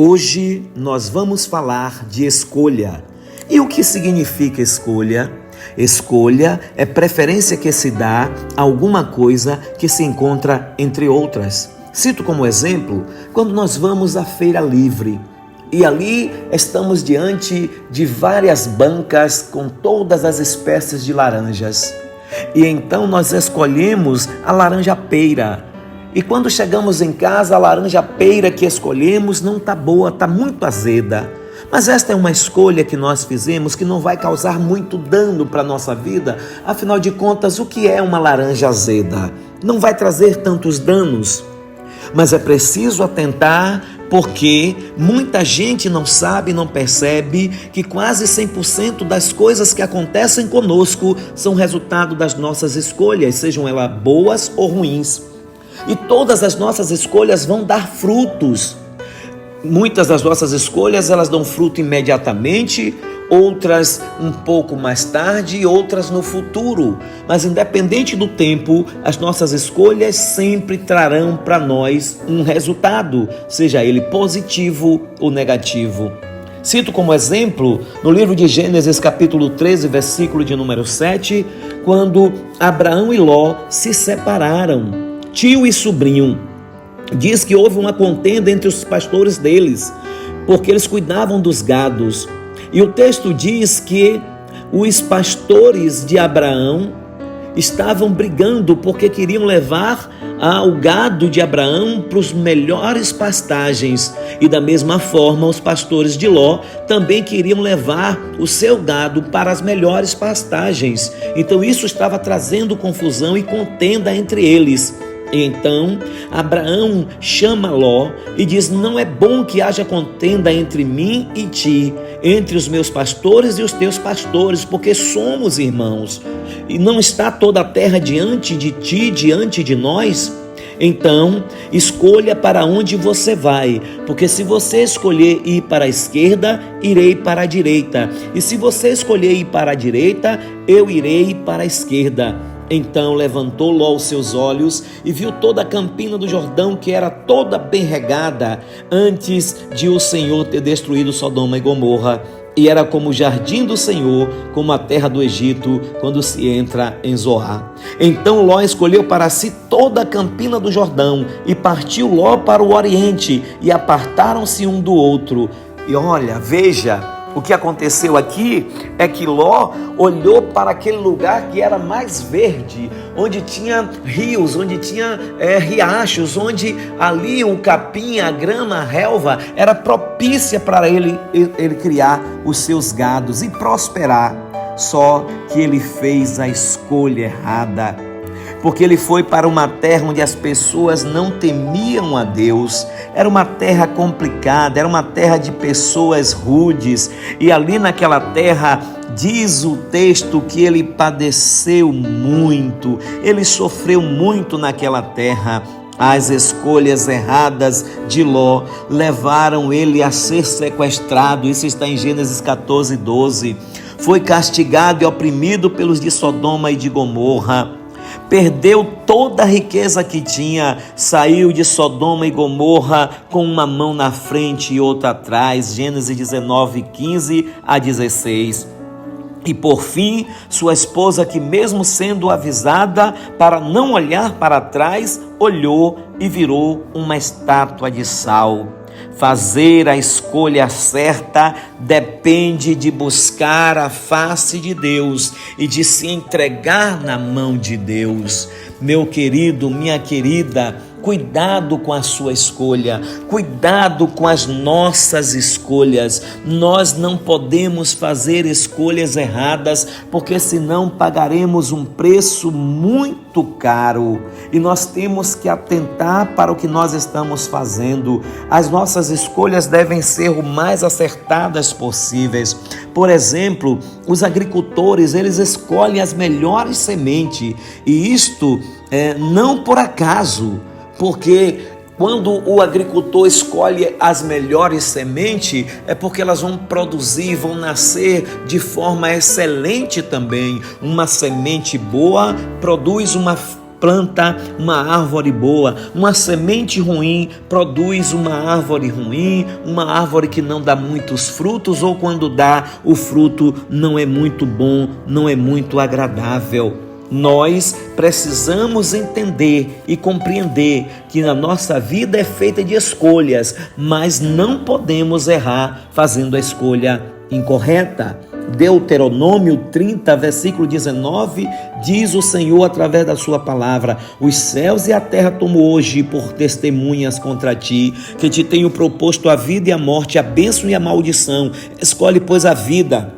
Hoje nós vamos falar de escolha. E o que significa escolha? Escolha é preferência que se dá a alguma coisa que se encontra entre outras. Cito como exemplo, quando nós vamos à feira livre e ali estamos diante de várias bancas com todas as espécies de laranjas. E então nós escolhemos a laranja peira. E quando chegamos em casa, a laranja peira que escolhemos não está boa, está muito azeda. Mas esta é uma escolha que nós fizemos que não vai causar muito dano para a nossa vida. Afinal de contas, o que é uma laranja azeda? Não vai trazer tantos danos. Mas é preciso atentar porque muita gente não sabe, não percebe que quase 100% das coisas que acontecem conosco são resultado das nossas escolhas, sejam elas boas ou ruins. E todas as nossas escolhas vão dar frutos. Muitas das nossas escolhas, elas dão fruto imediatamente, outras um pouco mais tarde e outras no futuro. Mas independente do tempo, as nossas escolhas sempre trarão para nós um resultado, seja ele positivo ou negativo. Cito como exemplo, no livro de Gênesis capítulo 13, versículo de número 7, quando Abraão e Ló se separaram. Tio e sobrinho, diz que houve uma contenda entre os pastores deles, porque eles cuidavam dos gados. E o texto diz que os pastores de Abraão estavam brigando porque queriam levar o gado de Abraão para os melhores pastagens. E da mesma forma, os pastores de Ló também queriam levar o seu gado para as melhores pastagens. Então isso estava trazendo confusão e contenda entre eles. Então Abraão chama Ló e diz: não é bom que haja contenda entre mim e ti, entre os meus pastores e os teus pastores, porque somos irmãos. E não está toda a terra diante de ti, diante de nós? Então escolha para onde você vai, porque se você escolher ir para a esquerda, irei para a direita, e se você escolher ir para a direita, eu irei para a esquerda. Então levantou Ló os seus olhos e viu toda a campina do Jordão, que era toda bem regada, antes de o Senhor ter destruído Sodoma e Gomorra. E era como o jardim do Senhor, como a terra do Egito, quando se entra em Zoar. Então Ló escolheu para si toda a campina do Jordão, e partiu Ló para o oriente, e apartaram-se um do outro. E olha, veja, o que aconteceu aqui é que Ló olhou para aquele lugar que era mais verde, onde tinha rios, onde tinha riachos, onde ali o capim, a grama, a relva era propícia para ele criar os seus gados e prosperar. Só que ele fez a escolha errada, porque ele foi para uma terra onde as pessoas não temiam a Deus. Era uma terra complicada, era uma terra de pessoas rudes, e ali naquela terra diz o texto que ele padeceu muito, ele sofreu muito naquela terra. As escolhas erradas de Ló levaram ele a ser sequestrado, isso está em Gênesis 14, 12. Foi castigado e oprimido pelos de Sodoma e de Gomorra. Perdeu toda a riqueza que tinha, saiu de Sodoma e Gomorra com uma mão na frente e outra atrás, Gênesis 19, 15 a 16. E por fim, sua esposa, que mesmo sendo avisada para não olhar para trás, olhou e virou uma estátua de sal. Fazer a escolha certa depende de buscar a face de Deus e de se entregar na mão de Deus. Meu querido, minha querida, cuidado com a sua escolha, cuidado com as nossas escolhas. Nós não podemos fazer escolhas erradas, porque senão pagaremos um preço muito caro. E nós temos que atentar para o que nós estamos fazendo. As nossas escolhas devem ser o mais acertadas possíveis. Por exemplo, os agricultores, eles escolhem as melhores sementes, e isto não por acaso, porque quando o agricultor escolhe as melhores sementes, é porque elas vão produzir, vão nascer de forma excelente também. Uma semente boa produz uma planta uma árvore boa. Uma semente ruim produz uma árvore ruim, uma árvore que não dá muitos frutos, ou quando dá, o fruto não é muito bom, não é muito agradável. Nós precisamos entender e compreender que a nossa vida é feita de escolhas, mas não podemos errar fazendo a escolha incorreta. Deuteronômio 30, versículo 19, diz o Senhor através da sua palavra: os céus e a terra tomo hoje por testemunhas contra ti, que te tenho proposto a vida e a morte, a bênção e a maldição. Escolhe, pois, a vida,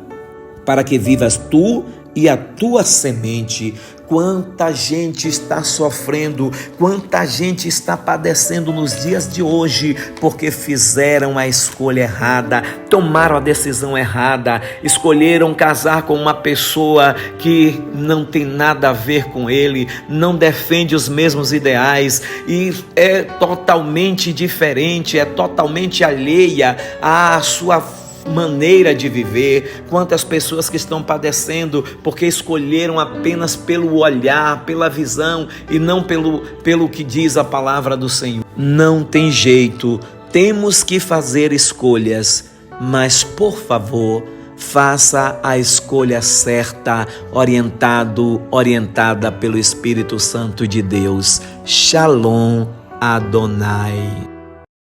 para que vivas tu e a tua semente. Quanta gente está sofrendo, quanta gente está padecendo nos dias de hoje, porque fizeram a escolha errada, tomaram a decisão errada, escolheram casar com uma pessoa que não tem nada a ver com ele, não defende os mesmos ideais e é totalmente diferente, é totalmente alheia à sua maneira de viver. Quantas pessoas que estão padecendo porque escolheram apenas pelo olhar, pela visão e não pelo que diz a palavra do Senhor. Não tem jeito, temos que fazer escolhas, mas por favor, faça a escolha certa, orientada pelo Espírito Santo de Deus. Shalom Adonai.